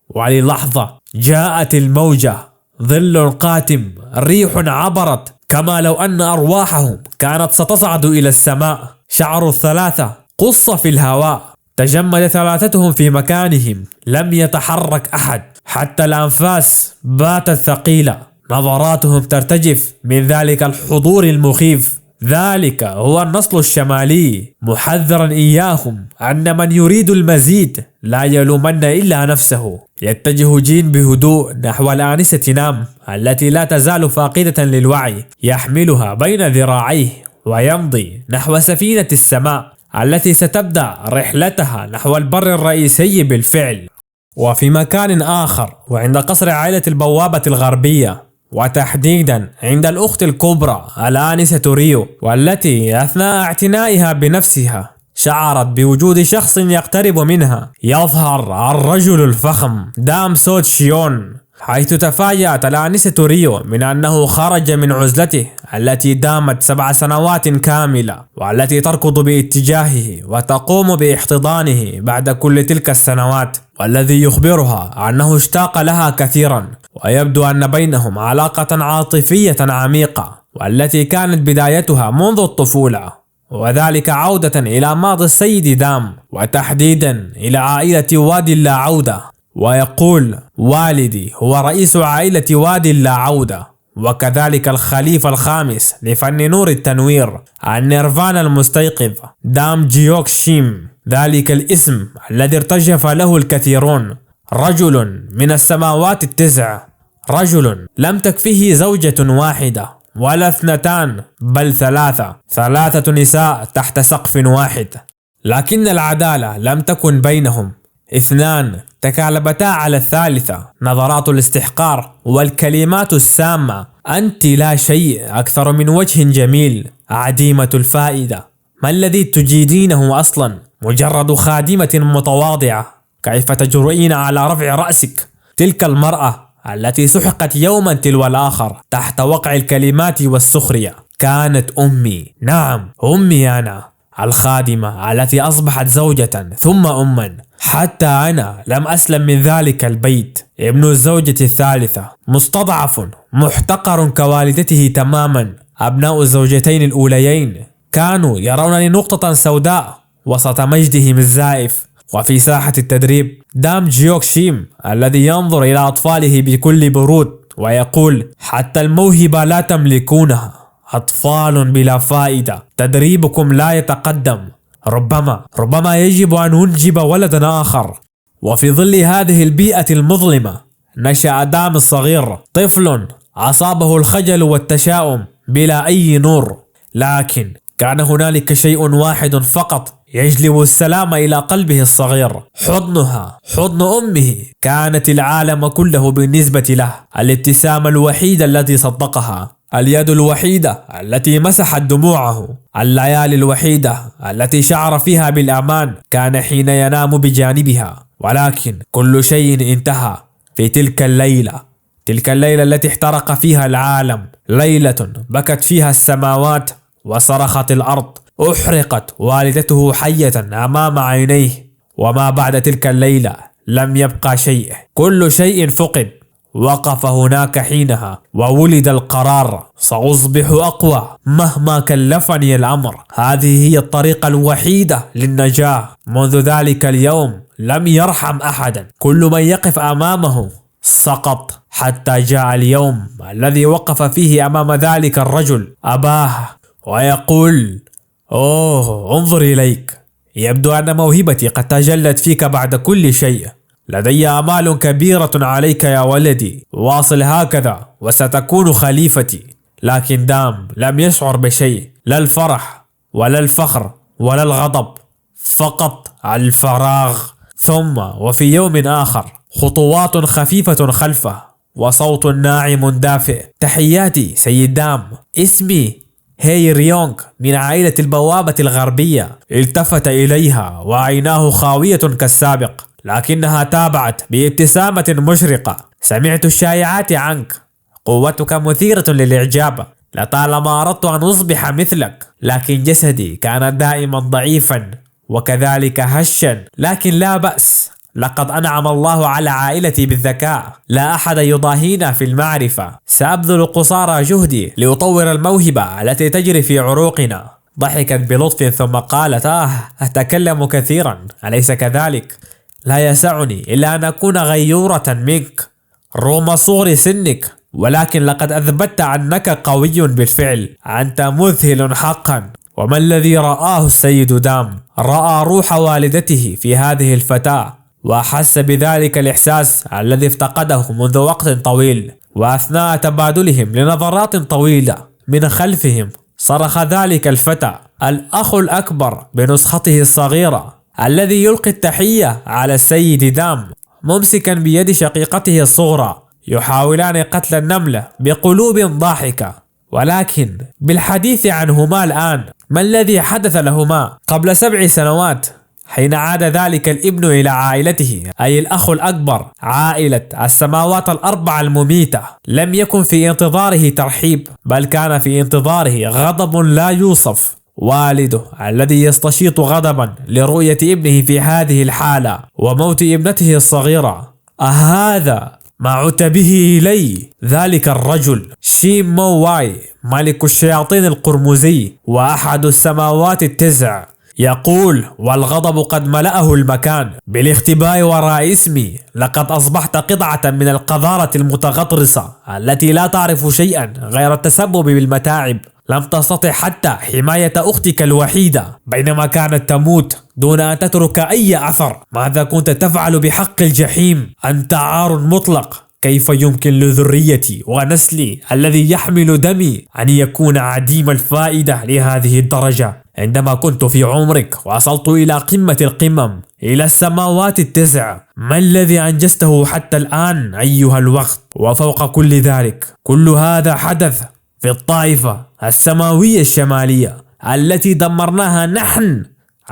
وللحظة جاءت الموجة، ظل قاتم، ريح عبرت كما لو أن أرواحهم كانت ستصعد إلى السماء. شعر الثلاثة قص في الهواء، تجمد ثلاثتهم في مكانهم، لم يتحرك أحد، حتى الأنفاس باتت ثقيلة. نظراتهم ترتجف من ذلك الحضور المخيف. ذلك هو النسل الشمالي، محذرا إياهم أن من يريد المزيد لا يلومن إلا نفسه. يتجه جين بهدوء نحو الآنسة نام التي لا تزال فاقدة للوعي، يحملها بين ذراعيه ويمضي نحو سفينة السماء التي ستبدأ رحلتها نحو البر الرئيسي بالفعل. وفي مكان آخر، وعند قصر عائلة البوابة الغربية، وتحديدا عند الأخت الكبرى الآنسة ريو، والتي أثناء اعتنائها بنفسها شعرت بوجود شخص يقترب منها. يظهر الرجل الفخم دام سوت شيون، حيث تفاجأت الآنسة ريو من أنه خرج من عزلته التي دامت 7 سنوات كاملة، والتي تركض باتجاهه وتقوم باحتضانه بعد كل تلك السنوات، والذي يخبرها أنه اشتاق لها كثيرا، ويبدو أن بينهم علاقة عاطفية عميقة، والتي كانت بدايتها منذ الطفولة، وذلك عودة إلى ماضي السيد دام، وتحديدا إلى عائلة وادي اللاعودة. ويقول: والدي هو رئيس عائلة وادي اللاعودة، وكذلك الخليفة الخامس لفن نور التنوير، النيرفانا المستيقظ دام جيوك شيم، ذلك الاسم الذي ارتجف له الكثيرون. رجل من السماوات ال9، رجل لم تكفه زوجة واحدة ولا 2 بل 3 نساء تحت سقف واحد، لكن العدالة لم تكن بينهم. 2 تكالبتا على 3، نظرات الاستحقار والكلمات السامة: أنت لا شيء أكثر من وجه جميل، عديمة الفائدة، ما الذي تجيدينه أصلا؟ مجرد خادمة متواضعة، كيف تجرؤين على رفع رأسك؟ تلك المرأة التي سحقت يوما تلو الآخر تحت وقع الكلمات والسخرية كانت أمي. نعم، أمي أنا، الخادمة التي أصبحت زوجة ثم أما. حتى أنا لم أسلم من ذلك البيت، ابن الزوجة الثالثة، مستضعف محتقر كوالدته تماما. أبناء الزوجتين الأوليين كانوا يرونني نقطة سوداء وسط مجدهم الزائف. وفي ساحة التدريب دام جيوك شيم الذي ينظر إلى أطفاله بكل برود ويقول: حتى الموهبة لا تملكونها، أطفال بلا فائدة، تدريبكم لا يتقدم، ربما يجب أن أنجب ولدا آخر. وفي ظل هذه البيئة المظلمة نشأ دام الصغير، طفل أصابه الخجل والتشاؤم بلا أي نور، لكن كان هنالك شيء واحد فقط يجلب السلام إلى قلبه الصغير: حضنها، حضن أمه. كانت العالم كله بالنسبة له، الابتسامة الوحيدة التي صدقها، اليد الوحيدة التي مسحت دموعه، الليالي الوحيدة التي شعر فيها بالأمان كان حين ينام بجانبها. ولكن كل شيء انتهى في تلك الليلة التي احترق فيها العالم، ليلة بكت فيها السماوات وصرخت الأرض، أحرقت والدته حية أمام عينيه. وما بعد تلك الليلة لم يبقى شيء، كل شيء فقد. وقف هناك حينها وولد القرار: سأصبح أقوى مهما كلفني الأمر، هذه هي الطريقة الوحيدة للنجاة. منذ ذلك اليوم لم يرحم أحدا، كل من يقف أمامه سقط، حتى جاء اليوم الذي وقف فيه أمام ذلك الرجل أباه ويقول: أوه، انظر إليك، يبدو أن موهبتي قد تجلت فيك بعد كل شيء، لدي آمال كبيرة عليك يا ولدي، واصل هكذا وستكون خليفتي. لكن دام لم يشعر بشيء، لا الفرح ولا الفخر ولا الغضب، فقط الفراغ. ثم وفي يوم آخر خطوات خفيفة خلفه وصوت ناعم دافئ: تحياتي سيد دام، اسمي هي ريونغ من عائلة البوابة الغربية. التفت إليها وعيناه خاوية كالسابق، لكنها تابعت بابتسامة مشرقة: سمعت الشائعات عنك، قوتك مثيرة للإعجاب، لطالما أردت أن أصبح مثلك، لكن جسدي كان دائما ضعيفا وكذلك هشا. لكن لا بأس، لقد أنعم الله على عائلتي بالذكاء، لا أحد يضاهينا في المعرفة، سأبذل قصارى جهدي لأطور الموهبة التي تجري في عروقنا. ضحكت بلطف ثم قالت: أتكلم كثيرا أليس كذلك؟ لا يسعني إلا أن أكون غيورة منك رغم صغر سنك، ولكن لقد أثبتت أنك قوي بالفعل، أنت مذهل حقا. وما الذي رآه السيد دام؟ رأى روح والدته في هذه الفتاة، وأحس بذلك الإحساس الذي افتقده منذ وقت طويل. وأثناء تبادلهم لنظرات طويلة من خلفهم صرخ ذلك الفتى، الأخ الأكبر بنسخته الصغيرة، الذي يلقي التحية على السيد دام ممسكا بيد شقيقته الصغرى، يحاولان قتل النملة بقلوب ضاحكة. ولكن بالحديث عنهما الآن ما الذي حدث لهما قبل 7 سنوات حين عاد ذلك الابن إلى عائلته، أي الأخ الأكبر، عائلة السماوات ال4 المميتة؟ لم يكن في انتظاره ترحيب، بل كان في انتظاره غضب لا يوصف. والده الذي يستشيط غضبا لرؤية ابنه في هذه الحالة وموت ابنته الصغيرة. أهذا ما عدت به إلي؟ ذلك الرجل شيم مو واي، ملك الشياطين القرمزي وأحد السماوات ال9، يقول والغضب قد ملأه المكان بالاختباء وراء اسمي: لقد أصبحت قطعة من القذارة المتغطرسة التي لا تعرف شيئا غير التسبب بالمتاعب. لم تستطع حتى حماية أختك الوحيدة بينما كانت تموت دون أن تترك أي أثر. ماذا كنت تفعل بحق الجحيم؟ أنت عار مطلق. كيف يمكن لذريتي ونسلي الذي يحمل دمي أن يكون عديم الفائدة لهذه الدرجة؟ عندما كنت في عمرك وصلت إلى قمة القمم، إلى السماوات ال9، ما الذي أنجزته حتى الآن أيها الوقت؟ وفوق كل ذلك، كل هذا حدث في الطائفة السماوية الشمالية التي دمرناها نحن،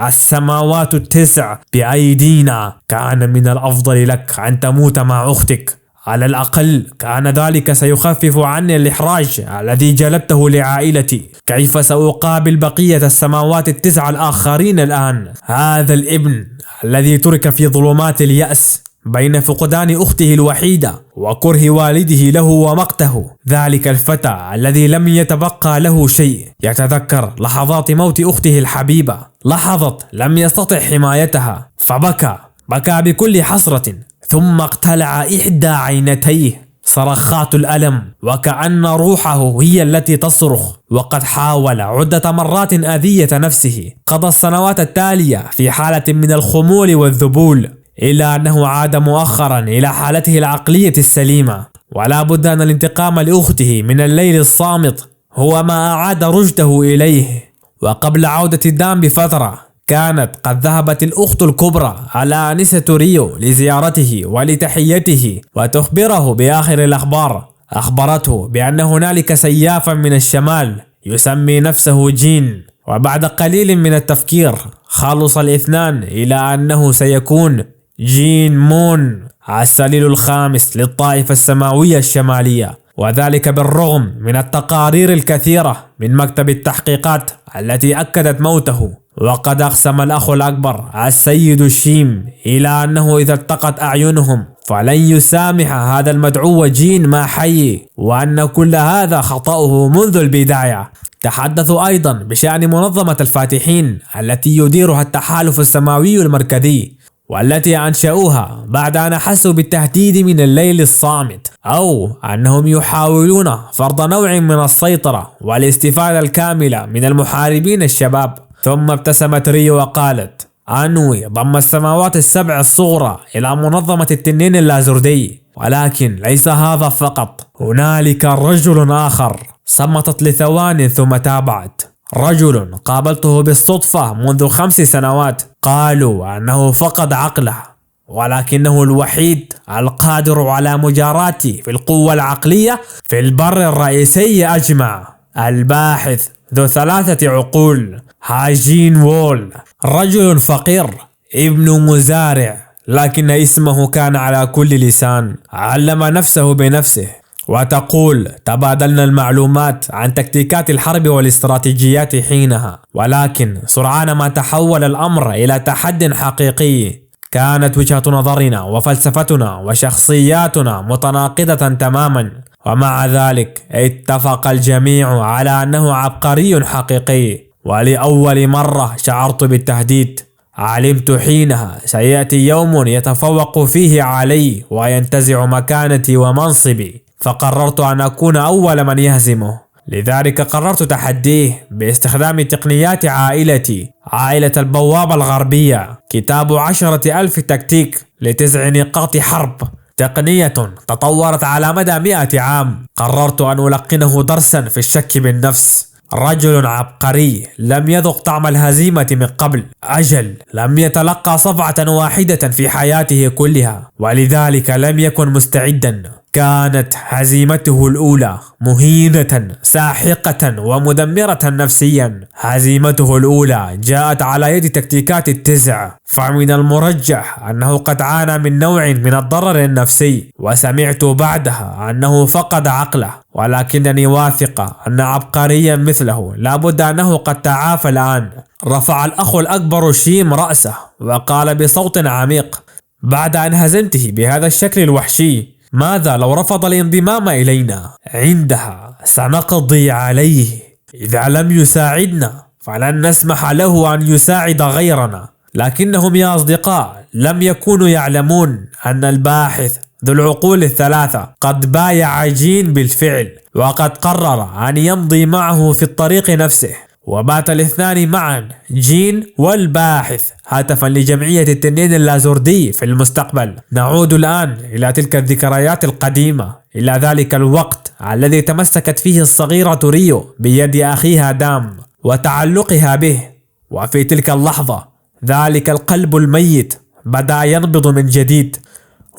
السماوات ال9 بأيدينا. كان من الأفضل لك أن تموت مع أختك، على الأقل كان ذلك سيخفف عني الإحراج الذي جلبته لعائلتي. كيف سأقابل بقية السماوات ال9 الآخرين الآن؟ هذا الابن الذي ترك في ظلمات اليأس بين فقدان أخته الوحيدة وكره والده له ومقته، ذلك الفتى الذي لم يتبقى له شيء يتذكر لحظات موت أخته الحبيبة، لحظة لم يستطع حمايتها فبكى بكل حسرة، ثم اقتلع إحدى عينتيه، صرخات الألم وكأن روحه هي التي تصرخ. وقد حاول عدة مرات أذية نفسه، قضى السنوات التالية في حالة من الخمول والذبول، إلا أنه عاد مؤخرا إلى حالته العقلية السليمة. ولا بد أن الانتقام لأخته من الليل الصامت هو ما أعاد رشده إليه. وقبل عودة دام بفترة كانت قد ذهبت الأخت الكبرى على آنسة ريو لزيارته ولتحيته وتخبره بآخر الأخبار. أخبرته بأن هنالك سيافا من الشمال يسمي نفسه جين، وبعد قليل من التفكير خلص الاثنان إلى أنه سيكون جين مون، السليل الخامس للطائفة السماوية الشمالية، وذلك بالرغم من التقارير الكثيرة من مكتب التحقيقات التي أكدت موته. وقد أقسم الأخ الأكبر السيد شيم إلى أنه إذا التقت أعينهم فلن يسامح هذا المدعو جين ما حي، وأن كل هذا خطأه منذ البداية. تحدثوا أيضا بشأن منظمة الفاتحين التي يديرها التحالف السماوي المركزي، والتي أنشأوها بعد أن حسوا بالتهديد من الليل الصامت، أو أنهم يحاولون فرض نوع من السيطرة والاستفادة الكاملة من المحاربين الشباب. ثم ابتسمت ريو وقالت: أنوي ضم السماوات ال7 الصغرى إلى منظمة التنين اللازردي، ولكن ليس هذا فقط، هنالك رجل آخر. صمتت لثوان ثم تابعت: رجل قابلته بالصدفة منذ 5 سنوات، قالوا أنه فقد عقله، ولكنه الوحيد القادر على مجاراتي في القوة العقلية في البر الرئيسي أجمع. الباحث ذو 3 عقول، هاجين وول، رجل فقير ابن مزارع، لكن اسمه كان على كل لسان. علم نفسه بنفسه. وتقول: تبادلنا المعلومات عن تكتيكات الحرب والاستراتيجيات حينها، ولكن سرعان ما تحول الأمر إلى تحد حقيقي. كانت وجهة نظرنا وفلسفتنا وشخصياتنا متناقضة تماما، ومع ذلك اتفق الجميع على أنه عبقري حقيقي. ولأول مرة شعرت بالتهديد. علمت حينها سيأتي يوم يتفوق فيه علي وينتزع مكانتي ومنصبي، فقررت أن أكون أول من يهزمه. لذلك قررت تحديه باستخدام تقنيات عائلتي، عائلة البوابة الغربية، كتاب 10,000 تكتيك ل9 نقاط حرب، تقنية تطورت على مدى 100 عام. قررت أن ألقنه درسا في الشك بالنفس. رجل عبقري لم يذق طعم الهزيمة من قبل، أجل لم يتلقى صفعة واحدة في حياته كلها، ولذلك لم يكن مستعدا. كانت هزيمته الأولى مهينة ساحقة ومدمرة نفسيا. هزيمته الأولى جاءت على يد تكتيكات التزع، فمن المرجح أنه قد عانى من نوع من الضرر النفسي، وسمعت بعدها أنه فقد عقله، ولكنني واثقة أن عبقريا مثله لابد أنه قد تعافى الآن. رفع الأخ الأكبر شيم رأسه وقال بصوت عميق: بعد أن هزمته بهذا الشكل الوحشي، ماذا لو رفض الانضمام إلينا؟ عندها سنقضي عليه. إذا لم يساعدنا فلن نسمح له أن يساعد غيرنا. لكنهم يا أصدقاء لم يكونوا يعلمون أن الباحث ذو العقول الثلاثة قد بايع جين بالفعل، وقد قرر أن يمضي معه في الطريق نفسه. وبات الاثنان معا، جين والباحث، هاتفا لجمعية التنين اللازوردي في المستقبل. نعود الآن إلى تلك الذكريات القديمة، إلى ذلك الوقت الذي تمسكت فيه الصغيرة ريو بيد أخيها دام وتعلقها به. وفي تلك اللحظة ذلك القلب الميت بدأ ينبض من جديد.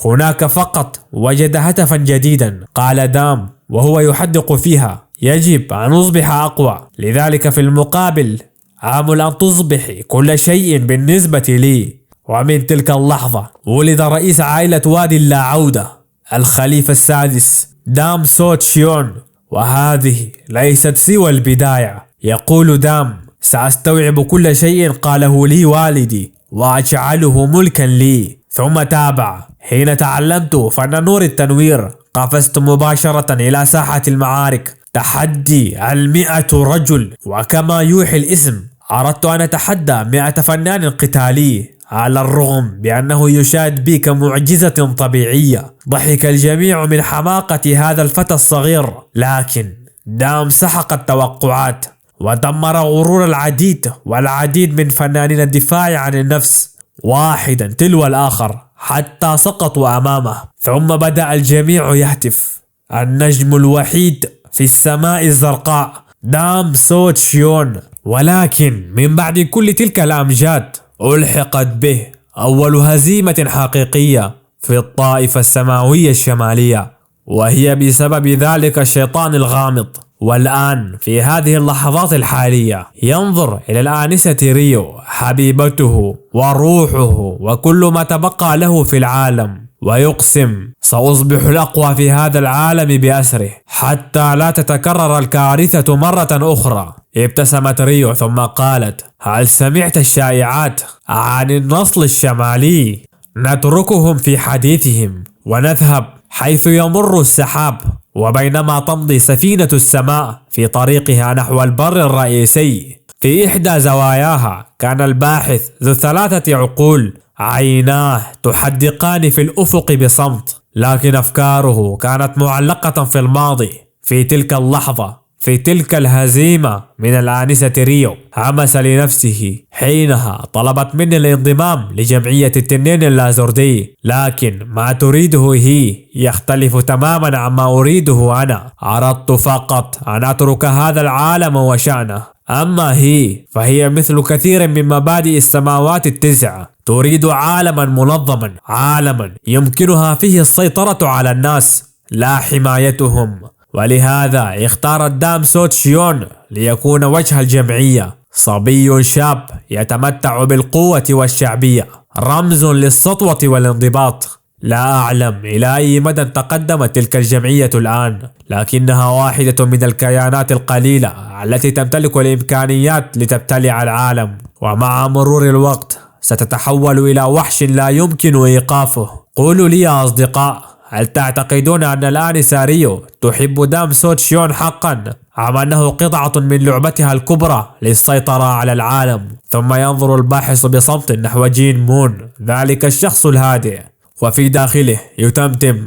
هناك فقط وجد هتفا جديدا، قال دام وهو يحدق فيها: يجب أن نصبح أقوى، لذلك في المقابل آمل أن تصبحي كل شيء بالنسبة لي. ومن تلك اللحظة ولد رئيس عائلة وادي اللا عودة، الخليفة السادس دام سو تشيون. وهذه ليست سوى البداية. يقول دام: سأستوعب كل شيء قاله لي والدي وأجعله ملكا لي. ثم تابع: حين تعلمت فن نور التنوير قفزت مباشرة إلى ساحة المعارك، تحدي 100 رجل، وكما يوحي الاسم أردت أن أتحدى 100 فنان قتالي، على الرغم بأنه يشاهد بي كمعجزة طبيعية. ضحك الجميع من حماقة هذا الفتى الصغير، لكن دام سحق التوقعات ودمر غرور العديد من فنانين الدفاع عن النفس، واحدا تلو الآخر حتى سقطوا أمامه. ثم بدأ الجميع يهتف: النجم الوحيد في السماء الزرقاء، دام سو تشيون. ولكن من بعد كل تلك الأمجاد ألحقت به أول هزيمة حقيقية في الطائفة السماوية الشمالية، وهي بسبب ذلك الشيطان الغامض. والآن في هذه اللحظات الحالية ينظر إلى الآنسة ريو حبيبته وروحه وكل ما تبقى له في العالم، ويقسم: سأصبح الأقوى في هذا العالم بأسره حتى لا تتكرر الكارثة مرة أخرى. ابتسمت ريو ثم قالت: هل سمعت الشائعات عن النصل الشمالي؟ نتركهم في حديثهم ونذهب حيث يمر السحاب. وبينما تمضي سفينة السماء في طريقها نحو البر الرئيسي، في إحدى زواياها كان الباحث ذو 3 عقول، عيناه تحدقان في الأفق بصمت، لكن أفكاره كانت معلقة في الماضي. في تلك اللحظة، في تلك الهزيمة من الآنسة ريو، همس لنفسه حينها طلبت مني الانضمام لجمعية التنين اللازوردي، لكن ما تريده هي يختلف تماما عما أريده أنا. أردت فقط أن أترك هذا العالم وشأنه، أما هي فهي مثل كثير من مبادئ السماوات التسع، تريد عالما منظما، عالما يمكنها فيه السيطرة على الناس لا حمايتهم. ولهذا اختار دام سو تشيون ليكون وجه الجمعية، صبي شاب يتمتع بالقوة والشعبية، رمز للسطوة والانضباط. لا أعلم إلى أي مدى تقدمت تلك الجمعية الآن، لكنها واحدة من الكيانات القليلة التي تمتلك الإمكانيات لتبتلع العالم، ومع مرور الوقت ستتحول إلى وحش لا يمكن إيقافه. قولوا لي يا أصدقاء، هل تعتقدون أن الآنسة ريو تحب دام سو تشيون حقا، أم أنه قطعة من لعبتها الكبرى للسيطرة على العالم؟ ثم ينظر الباحث بصمت نحو جين مون، ذلك الشخص الهادئ، وفي داخله يتمتم: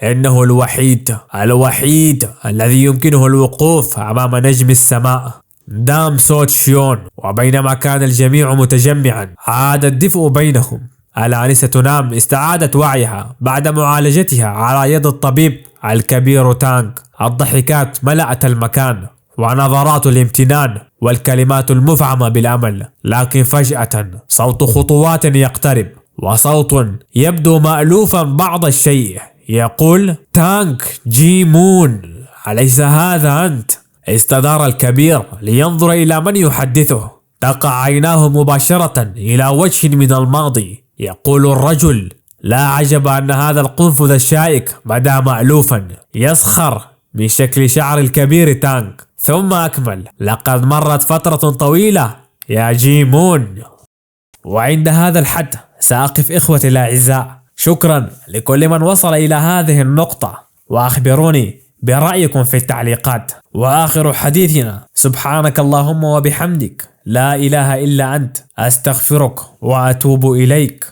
إنه الوحيد الذي يمكنه الوقوف أمام نجم السماء، دام سو تشيون. وبينما كان الجميع متجمعا عاد الدفء بينهم. الآنسة نام استعادت وعيها بعد معالجتها على يد الطبيب الكبير تانك. الضحكات ملأت المكان ونظرات الامتنان والكلمات المفعمة بالأمل، لكن فجأة صوت خطوات يقترب، وصوت يبدو مألوفا بعض الشيء يقول: تانك جي مون، أليس هذا أنت؟ استدار الكبير لينظر إلى من يحدثه. تقع عيناه مباشرة إلى وجه من الماضي. يقول الرجل: لا عجب أن هذا القنفذ الشائك بدا مألوفا، يسخر من شكل شعر الكبير تانك. ثم أكمل: لقد مرت فترة طويلة يا جيمون. وعند هذا الحد سأقف إخوتي الأعزاء. شكرا لكل من وصل إلى هذه النقطة، وأخبروني برأيكم في التعليقات. وآخر حديثنا: سبحانك اللهم وبحمدك، لا إله إلا أنت، أستغفرك وأتوب إليك.